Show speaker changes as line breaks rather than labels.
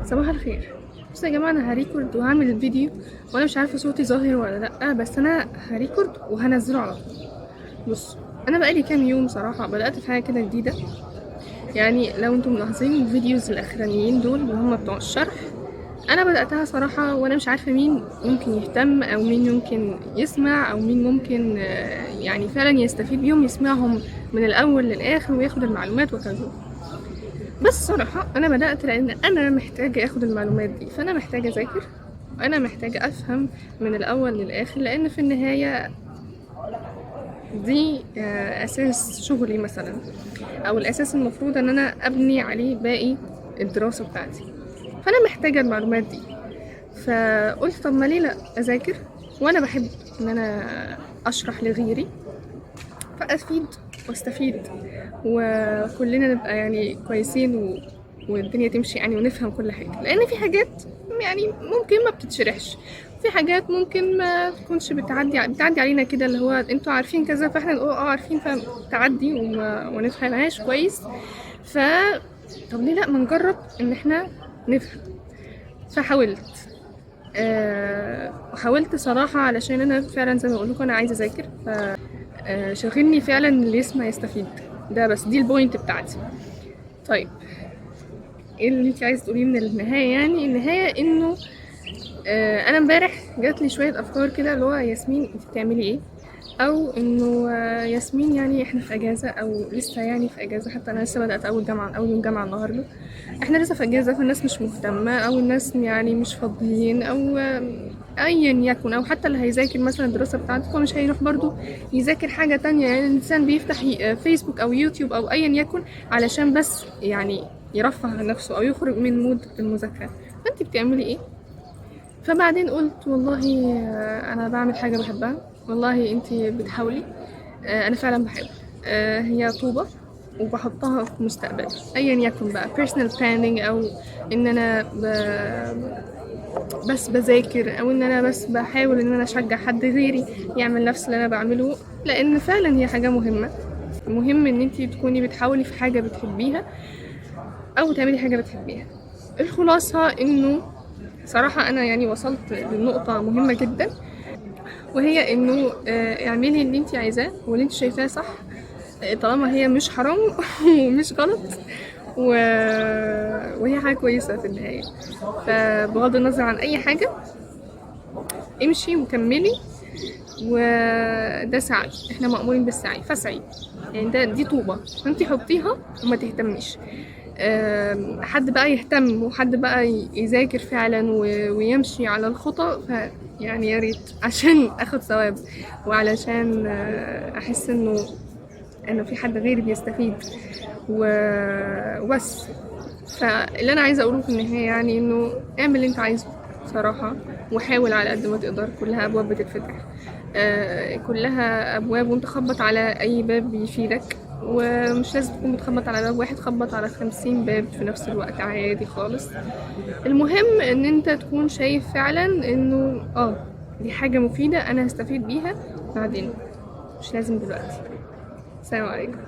صباح الخير. بصوا يا جماعه، انا هريكورد وهعمل الفيديو وانا مش عارفه صوتي ظاهر ولا لا، بس انا هريكورد وهنزله على طول. بصوا، انا بقالي كام يوم صراحه بدات في حاجه كده جديده. يعني لو انتم ملاحظين الفيديوز الاخرانيين دول اللي هم بتوع الشرح، انا بداتها صراحه وانا مش عارفه مين ممكن يهتم او مين ممكن يسمع او مين ممكن يعني فعلا يستفيد بيهم، يسمعهم من الاول للاخر وياخد المعلومات وكذا. بس صراحة أنا بدأت لأن أنا محتاجة أخد المعلومات دي، فأنا محتاجة أذاكر وأنا محتاجة أفهم من الأول للآخر، لأن في النهاية دي أساس شغلي مثلا، أو الأساس المفروض أن أنا أبني عليه باقي الدراسة بتاعتي. فأنا محتاجة المعلومات دي، فقلت طب ما ليه لأ أذاكر، وأنا بحب أن أنا أشرح لغيري فأفيد واستفيد، وكلنا نبقى يعني كويسين والدنيا تمشي يعني، ونفهم كل حاجة. لأن في حاجات يعني ممكن ما بتتشرحش، في حاجات ممكن ما تكونش بتعدي علينا كده، اللي هو انتوا عارفين كذا فاحنا نقول عارفين، فتعدي ونفهمهاش كويس. ف طب ليه لا ما نجرب ان احنا نفهم. فحاولت وحاولت صراحة، علشان انا فعلا زي ما بقول لكم انا عايزة اذاكر. شاغلني فعلا اللي يسمع يستفيد، ده بس دي البوينت بتاعتي. طيب ايه اللي انت عايز تقوليه من النهايه؟ يعني النهايه انه انا امبارح جات لي شويه افكار كده، اللي هو ياسمين انت بتعملي ايه، او انه ياسمين يعني احنا في اجازه او لسه يعني في اجازه، حتى انا لسه بدات اول يوم جامعه النهارده. احنا لسه في اجازه، فالناس مش مهتمه او الناس يعني مش فاضيين او ايا يكن، او حتى اللي هيذاكر مثلا الدراسه بتاعته فمش هيروح برضو يذاكر حاجه تانية. يعني الانسان بيفتح فيسبوك او يوتيوب او ايا يكن علشان بس يعني يرفه عن نفسه او يخرج من مود المذاكره. فانت بتعملي ايه؟ فبعدين قلت والله انا بعمل حاجه بحبها. والله انت بتحاولي، انا فعلا بحب. هي طوبه وبحطها في مستقبلي ايا يكن بقى personal planning، او ان انا بس بذاكر، او ان انا بس بحاول ان انا اشجع حد غيري يعمل نفس اللي انا بعمله. لان فعلا هي حاجه مهمه. مهم ان انتي تكوني بتحاولي في حاجه بتحبيها او تعملي حاجه بتحبيها. الخلاصه انه صراحه انا يعني وصلت لنقطه مهمه جدا، وهي انه اعملي اللي انتي عايزاه واللي انتي شايفاه صح، طالما هي مش حرام ومش غلط وهي حاجه كويسه في النهايه. فبغض النظر عن اي حاجه، امشي وكملي، وده سعي، احنا مأمورين بالسعي فاسعي. يعني دي طوبة انتي حطيها وما تهتميش. حد بقى يهتم وحد بقى يذاكر فعلا ويمشي على الخطى، يعني يا ريت عشان اخد ثواب، وعلشان احس انه في حد غيري بيستفيد وبس. فاللي انا عايزه اقوله في النهايه يعني انه اعمل اللي انت عايزه صراحه، وحاول على قد ما تقدر. كلها ابواب بتتفتح، كلها ابواب، وانت خبط على اي باب بيفيدك، ومش لازم تكون بتخبط على باب واحد، خبط على 50 باب في نفس الوقت عادي خالص. المهم ان انت تكون شايف فعلا انه دي حاجه مفيده انا هستفيد بيها بعدين، مش لازم دلوقتي. السلام عليكم.